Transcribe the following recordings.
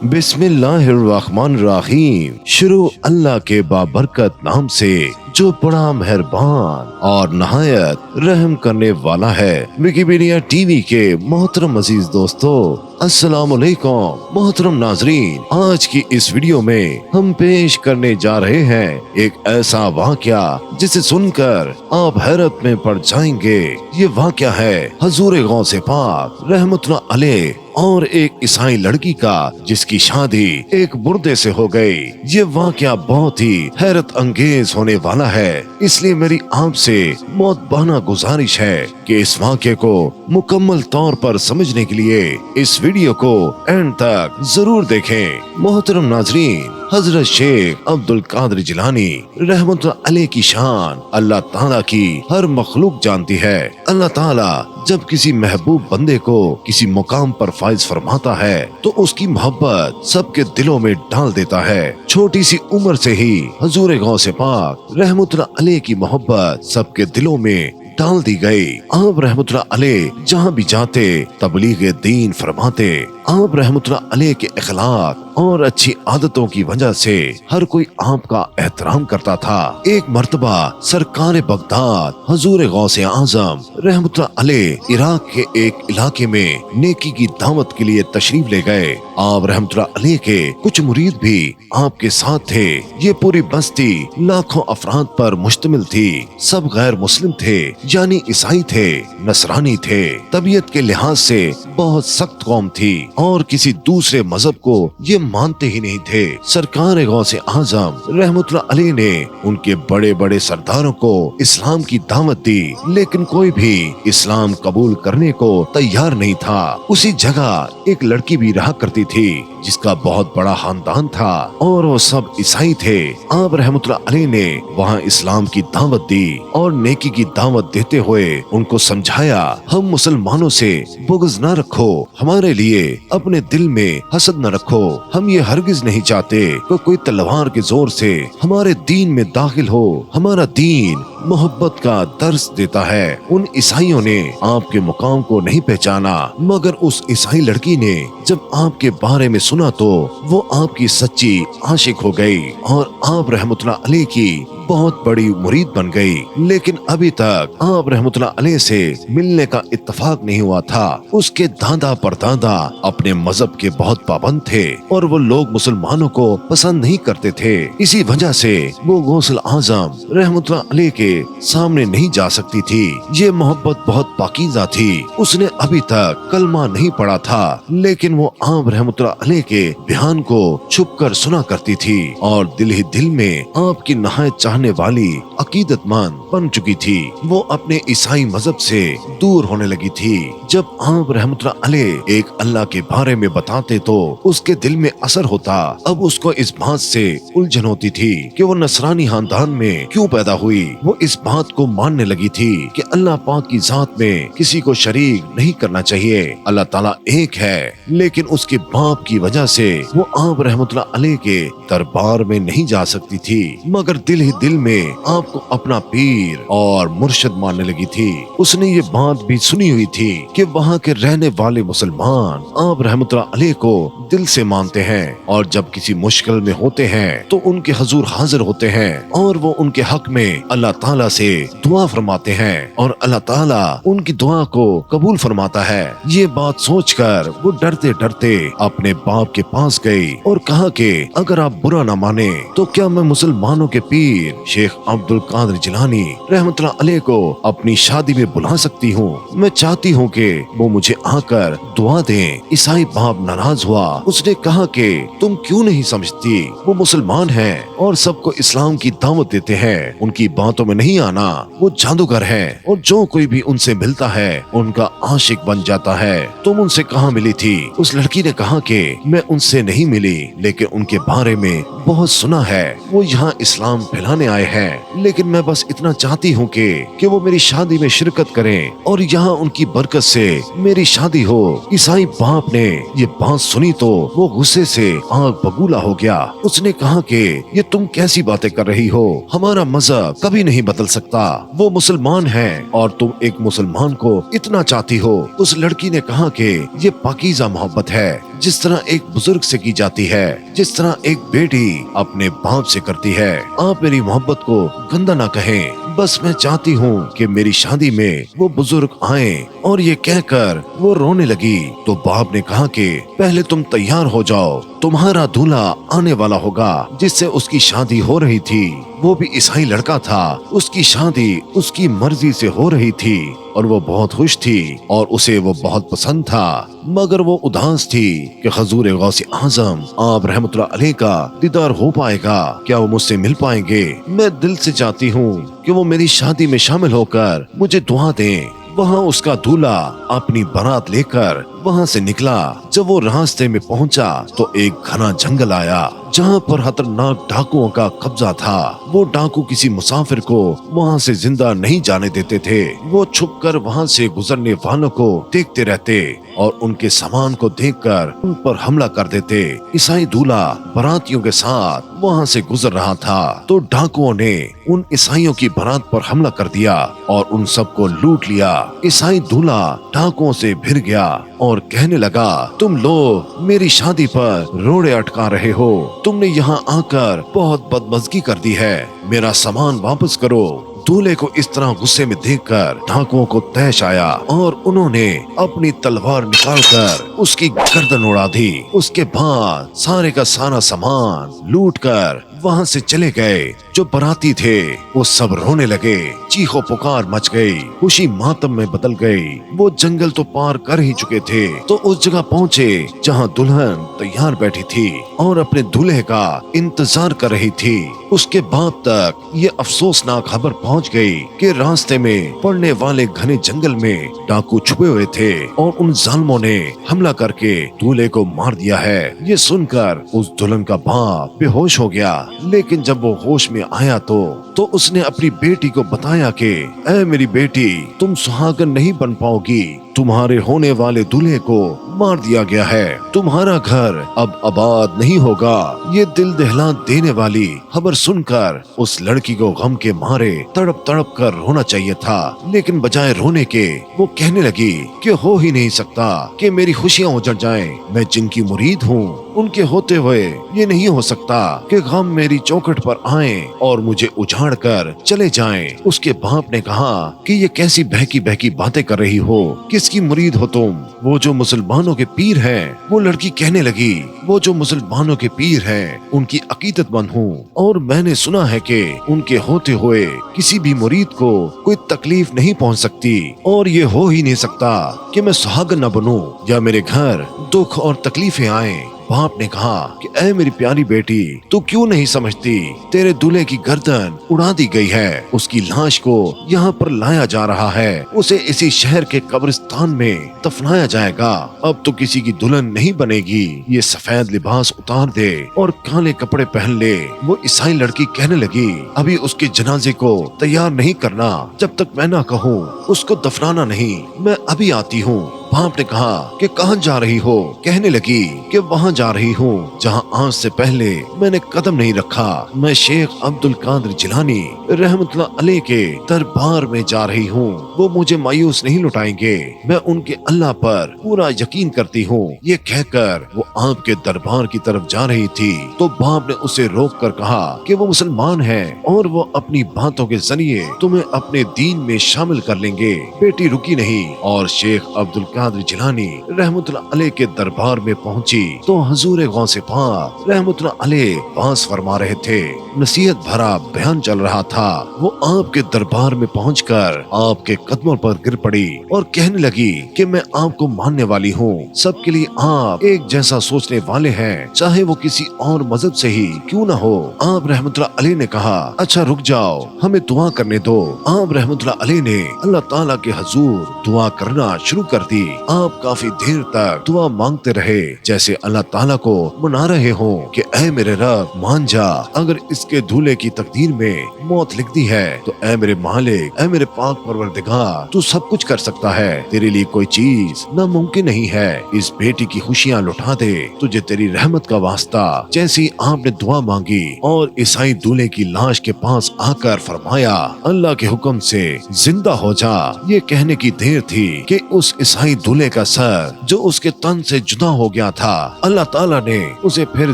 बिस्मिल्लाहिर्रहमानिर्रहीम। शुरू अल्लाह के बाबरकत नाम से जो बड़ा मेहरबान और नहायत रहम करने वाला है। विकिपीडिया टीवी के मोहतरम अजीज दोस्तों, अस्सलाम वालेकुम। मोहतरम नाजरीन, आज की इस वीडियो में हम पेश करने जा रहे हैं एक ऐसा वाकया जिसे सुनकर आप हैरत में पड़ जाएंगे। ये वाकया है हजूर गौसे पाक रहमतुल्लाह अलैह और एक ईसाई लड़की का, जिसकी शादी एक बुर्दे से हो गई। ये वाकया बहुत ही हैरत अंगेज होने वाला है, इसलिए मेरी आपसे मौतबाना गुजारिश है कि इस वाकये को मुकम्मल तौर पर समझने के लिए इस वीडियो को एंड तक जरूर देखें। मोहतरम नाजरीन, हजरत शेख अब्दुल कादिर जिलानी रहमतुल्लाह अलैह की शान अल्लाह ताला की हर मखलूक जानती है। अल्लाह ताला जब किसी महबूब बंदे को किसी मुकाम पर फाइज फरमाता है तो उसकी मोहब्बत सबके दिलों में डाल देता है। छोटी सी उम्र से ही हजूर गौसे पाक रहमतुल्लाह अलैह की मोहब्बत सबके दिलों में डाल दी गई। आप रहमतुल्लाह अलैह जहाँ भी जाते तबलीग दीन फरमाते। आप रहमतुल्लाह अलैह के अखलाक और अच्छी आदतों की वजह से हर कोई आपका एहतराम करता था। एक मर्तबा सरकार बगदाद हजूर गौसे आजम रहमतुल्लाह अलैह इराक के एक इलाके में नेकी की दावत के लिए तशरीफ ले गए। आप रहमतुल्लाह अलैह के कुछ मुरीद भी आपके साथ थे। ये पूरी बस्ती लाखों अफराद पर मुश्तमिल थी। सब गैर मुस्लिम थे, यानी ईसाई थे, नसरानी थे। तबीयत के लिहाज से बहुत सख्त कौम थी और किसी दूसरे मजहब को ये मानते ही नहीं थे। सरकार गौसे आजम रहमतुल्लाह अलैह ने उनके बड़े बड़े सरदारों को इस्लाम की दावत दी, लेकिन कोई भी इस्लाम कबूल करने को तैयार नहीं था। उसी जगह एक लड़की भी रहा करती थी जिसका बहुत बड़ा खानदान था और वो सब ईसाई थे। आप रहमतुल्लाह अलैह ने वहाँ इस्लाम की दावत दी और नेकी की दावत देते हुए उनको समझाया, हम मुसलमानों से बुग़्ज़ न रखो, हमारे लिए अपने दिल में हसद न रखो। हम ये हरगिज नहीं चाहते कि कोई तलवार के जोर से हमारे दीन में दाखिल हो। हमारा दीन मोहब्बत का दर्स देता है। उन ईसाइयों ने आपके मुकाम को नहीं पहचाना, मगर उस ईसाई लड़की ने जब आपके बारे में सुना तो वो आपकी सच्ची आशिक हो गई और आप रहमतुल्लाह अलैह की बहुत बड़ी मुरीद बन गई। लेकिन अभी तक आप रहमतुल्लाह अलैह से मिलने का इत्तेफाक नहीं हुआ था। उसके दादा परदादा अपने मजहब के बहुत पाबंद थे और वो लोग मुसलमानों को पसंद नहीं करते थे। इसी वजह से वो गौसुल आजम रहमतुल्लाह अलैह के सामने नहीं जा सकती थी। ये मोहब्बत बहुत पाकीज़ा थी। उसने अभी तक कलमा नहीं पढ़ा था, लेकिन वो आप रहमतुल्लाह अलैह के बयान को छुप कर सुना करती थी और दिल ही दिल में आपकी नहायत चाहने वाली अकीदतमंद बन चुकी थी। वो अपने ईसाई मजहब से दूर होने लगी थी। जब आप रहमतुल्लाह अलैह एक अल्लाह के बारे में बताते तो उसके दिल में असर होता। अब उसको इस बात से उलझन होती थी कि वो नसरानी खानदान में क्यों पैदा हुई। वो इस बात को मानने लगी थी कि अल्लाह पाक की जात में किसी को शरीक नहीं करना चाहिए। अल्लाह ताला एक है, लेकिन उसके बाप की वजह से वो आप रहमतुल्लाह अलैह के दरबार में नहीं जा सकती थी, मगर दिल ही दिल में आपको अपना पीर और मुर्शिद मानने लगी थी। उसने ये बात भी सुनी हुई थी कि वहाँ के रहने वाले मुसलमान आप रहमतुल्लाह अलैह को दिल से मानते हैं और जब किसी मुश्किल में होते हैं तो उनके हजूर हाजिर होते हैं और वो उनके हक में अल्लाह ताला से दुआ फरमाते हैं और अल्लाह ताला उनकी दुआ को कबूल फरमाता है। ये बात सोचकर वो डरते डरते अपने बाप के पास गई और कहा कि अगर आप बुरा न माने तो क्या मैं मुसलमानों के पीर शेख अब्दुल कादिर जिलानी रहमतुल्लाह अलैह को अपनी शादी में बुला सकती हूँ। मैं चाहती हूँ कि वो मुझे आकर दुआ दें। ईसाई बाप नाराज हुआ। उसने कहा कि तुम क्यों नहीं समझती, वो मुसलमान हैं और सबको इस्लाम की दावत देते हैं, उनकी बातों में नहीं आना। वो जादूगर हैं और जो कोई भी उनसे मिलता है उनका आशिक बन जाता है। तुम उनसे कहाँ मिली थी? उस लड़की ने कहा कि मैं उनसे नहीं मिली, लेकिन उनके बारे में बहुत सुना है। वो यहाँ इस्लाम फैलाने आए हैं, लेकिन मैं बस इतना चाहती हूँ कि वो मेरी शादी में शिरकत करें और यहाँ उनकी बरकत से मेरी शादी हो। ईसाई बाप ने ये बात सुनी तो तो वो गुस्से से आग बबूला हो गया। उसने कहा कि ये तुम कैसी बातें कर रही हो, हमारा मजहब कभी नहीं बदल सकता, वो मुसलमान है और तुम एक मुसलमान को इतना चाहती हो। उस लड़की ने कहा कि ये पाकीज़ा मोहब्बत है, जिस तरह एक बुजुर्ग से की जाती है, जिस तरह एक बेटी अपने बाप से करती है। आप मेरी मोहब्बत को गंदा ना कहें, बस मैं चाहती हूँ कि मेरी शादी में वो बुजुर्ग आए। और ये कहकर वो रोने लगी। तो बाप ने कहा कि पहले तुम तैयार हो जाओ, तुम्हारा दूल्हा आने वाला होगा। जिससे उसकी शादी हो रही थी वो भी ईसाई लड़का था। उसकी शादी उसकी मर्जी से हो रही थी और वो बहुत खुश थी और उसे वो बहुत पसंद था, मगर वो उदास थी कि हुजूर गौसे आजम आप रहमतुल्लाह अलैह का दीदार हो पाएगा, क्या वो मुझसे मिल पाएंगे। मैं दिल से चाहती हूँ कि वो मेरी शादी में शामिल होकर मुझे दुआ दें। वहाँ उसका दूल्हा अपनी बारात लेकर वहाँ से निकला। जब वो रास्ते में पहुँचा तो एक घना जंगल आया जहाँ पर खतरनाक डाकुओं का कब्जा था। वो डाकू किसी मुसाफिर को वहाँ से जिंदा नहीं जाने देते थे। वो छुपकर वहाँ से गुजरने वालों को देखते रहते और उनके सामान को देखकर उन पर हमला कर देते। ईसाई दूल्हा बारातियों के साथ वहाँ से गुजर रहा था तो डाकुओं ने उन ईसाइयों की बारात पर हमला कर दिया और उन सबको लूट लिया। ईसाई दूल्हा डाकुओं से भिड़ गया और कहने लगा, तुम लोग मेरी शादी पर रोड़े अटका रहे हो, तुमने यहाँ आकर बहुत बदमज़गी कर दी है, मेरा सामान वापस करो। दूल्हे को इस तरह गुस्से में देखकर डाकुओं को तैश आया और उन्होंने अपनी तलवार निकालकर उसकी गर्दन उड़ा दी। उसके बाद सारे का सारा सामान लूटकर वहाँ से चले गए। जो बाराती थे वो सब रोने लगे, चीखो पुकार मच गई, खुशी मातम में बदल गई। वो जंगल तो पार कर ही चुके थे तो उस जगह पहुँचे जहाँ दुल्हन तैयार बैठी थी और अपने दूल्हे का इंतजार कर रही थी। उसके बाप तक ये अफसोसनाक खबर पहुँच गई कि रास्ते में पड़ने वाले घने जंगल में डाकू छुपे हुए थे और उन जालिमों ने हमला करके दूल्हे को मार दिया है। ये सुनकर उस दुल्हन का बाप बेहोश हो गया, लेकिन जब वो होश में आया तो उसने अपनी बेटी को बताया कि ऐ मेरी बेटी, तुम सुहागन नहीं बन पाओगी, तुम्हारे होने वाले दूल्हे को मार दिया गया है, तुम्हारा घर अब आबाद नहीं होगा। ये दिल दहला देने वाली खबर सुनकर उस लड़की को गम के मारे तड़प तड़प कर रोना चाहिए था, लेकिन बजाय रोने के वो कहने लगी कि हो ही नहीं सकता कि मेरी खुशियाँ उजड़ जाएं। मैं जिनकी मुरीद हूँ उनके होते हुए ये नहीं हो सकता कि गम मेरी चौखट पर आए और मुझे उजाड़ कर चले जाएं। उसके बाप ने कहा कि ये कैसी बहकी बहकी बातें कर रही हो, किसकी मुरीद हो तुम? वो जो मुसलमानों के पीर हैं। वो लड़की कहने लगी, वो जो मुसलमानों के पीर हैं उनकी अकीदतमंद हूँ और मैंने सुना है कि उनके होते हुए किसी भी मुरीद को कोई तकलीफ नहीं पहुँच सकती और ये हो ही नहीं सकता कि मैं सुहागन न बनूं या मेरे घर दुख और तकलीफें आए। बाप ने कहा कि ऐ मेरी प्यारी बेटी, तू क्यों नहीं समझती, तेरे दूल्हे की गर्दन उड़ा दी गई है, उसकी लाश को यहाँ पर लाया जा रहा है, उसे इसी शहर के कब्रिस्तान में दफनाया जाएगा। अब तो किसी की दुल्हन नहीं बनेगी, ये सफेद लिबास उतार दे और काले कपड़े पहन ले। वो ईसाई लड़की कहने लगी, अभी उसके जनाजे को तैयार नहीं करना, जब तक मैं ना कहूँ उसको दफनाना नहीं, मैं अभी आती हूँ। बाप ने कहा कि कहाँ जा रही हो? कहने लगी कि वहाँ जा रही हूँ जहाँ आज से पहले मैंने कदम नहीं रखा। मैं शेख अब्दुल कादिर जिलानी रहमतुल्लाह अलैह के दरबार में जा रही हूँ, वो मुझे मायूस नहीं लुटाएंगे, मैं उनके अल्लाह पर पूरा यकीन करती हूँ। ये कहकर वो आपके दरबार की तरफ जा रही थी तो बाप ने उसे रोक कर कहा कि वो मुसलमान है और वो अपनी बातों के जरिए तुम्हें अपने दीन में शामिल कर लेंगे। बेटी रुकी नहीं और शेख अब्दुल कादिर जिलानी रहमतुल्लाह अलैह के दरबार में पहुंची तो हुजूर गौसे पाक रहमतुल्लाह अलैह बास फरमा रहे थे। नसीहत भरा बयान चल रहा था। वो आपके दरबार में पहुंचकर आपके कदमों पर गिर पड़ी और कहने लगी कि मैं आपको मानने वाली हूँ, सबके लिए आप एक जैसा सोचने वाले हैं, चाहे वो किसी और मजहब से ही क्यों न हो। आप रहमतुल्लाह अलैह ने कहा, अच्छा रुक जाओ, हमें दुआ करने दो। आप रहमतुल्लाह अलैह ने अल्लाह ताला के हुजूर दुआ करना शुरू कर दी। आप काफी देर तक दुआ मांगते रहे, जैसे अल्लाह ताला को मना रहे हो कि ऐ मेरे रब मान जा, अगर इसके दूल्हे की तकदीर में मौत लिख दी है तो ऐ मेरे मालिक, ऐ मेरे पाक परवरदिगार, तू सब कुछ कर सकता है, तेरे लिए कोई चीज नामुमकिन नहीं है। इस बेटी की खुशियाँ लुटा दे, तुझे तेरी रहमत का वास्ता। जैसी आपने दुआ मांगी और ईसाई दूल्हे की लाश के पास आकर फरमाया, अल्लाह के हुक्म से जिंदा हो जा। ये कहने की देर थी कि उस ईसाई दूल्हे का सर जो उसके तन से जुदा हो गया था, अल्लाह ताला ने उसे फिर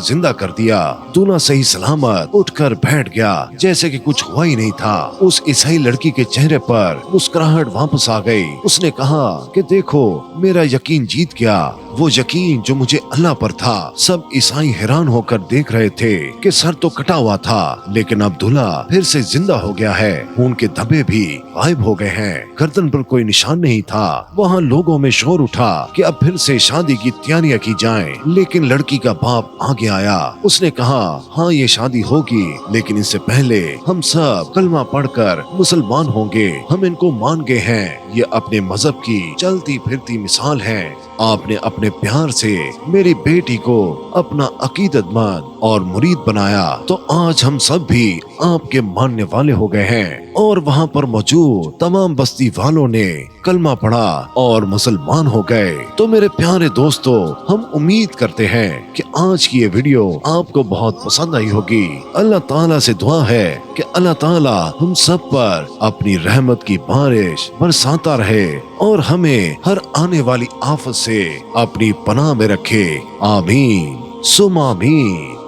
जिंदा कर दिया। दूल्हा सही सलामत उठकर बैठ गया जैसे कि कुछ हुआ ही नहीं था। उस ईसाई लड़की के चेहरे पर मुस्कुराहट वापस आ गई। उसने कहा कि देखो मेरा यकीन जीत गया, वो यकीन जो मुझे अल्लाह पर था। सब ईसाई हैरान होकर देख रहे थे कि सर तो कटा हुआ था, लेकिन अब दूल्हा फिर से जिंदा हो गया है। खून के धब्बे भी गायब हो गए हैं, गर्दन पर कोई निशान नहीं था। वहाँ लोगों में शोर उठा कि अब फिर से शादी की तैयारियां की जाएं, लेकिन लड़की का बाप आगे आया। उसने कहा, हाँ ये शादी होगी, लेकिन इससे पहले हम सब कलमा पढ़कर मुसलमान होंगे। हम इनको मान गए हैं, ये अपने मजहब की चलती फिरती मिसाल है। आपने अपने प्यार से मेरी बेटी को अपना अकीदतमंद और मुरीद बनाया, तो आज हम सब भी आपके मानने वाले हो गए हैं। और वहाँ पर मौजूद तमाम बस्ती वालों ने कलमा पढ़ा और मुसलमान हो गए। तो मेरे प्यारे दोस्तों, हम उम्मीद करते हैं कि आज की ये वीडियो आपको बहुत पसंद आई होगी। अल्लाह ताला से दुआ है कि अल्लाह ताला हम सब पर अपनी रहमत की बारिश बरसाता रहे और हमें हर आने वाली आफत से अपनी पनाह में रखे। आमीन सुम आमीन।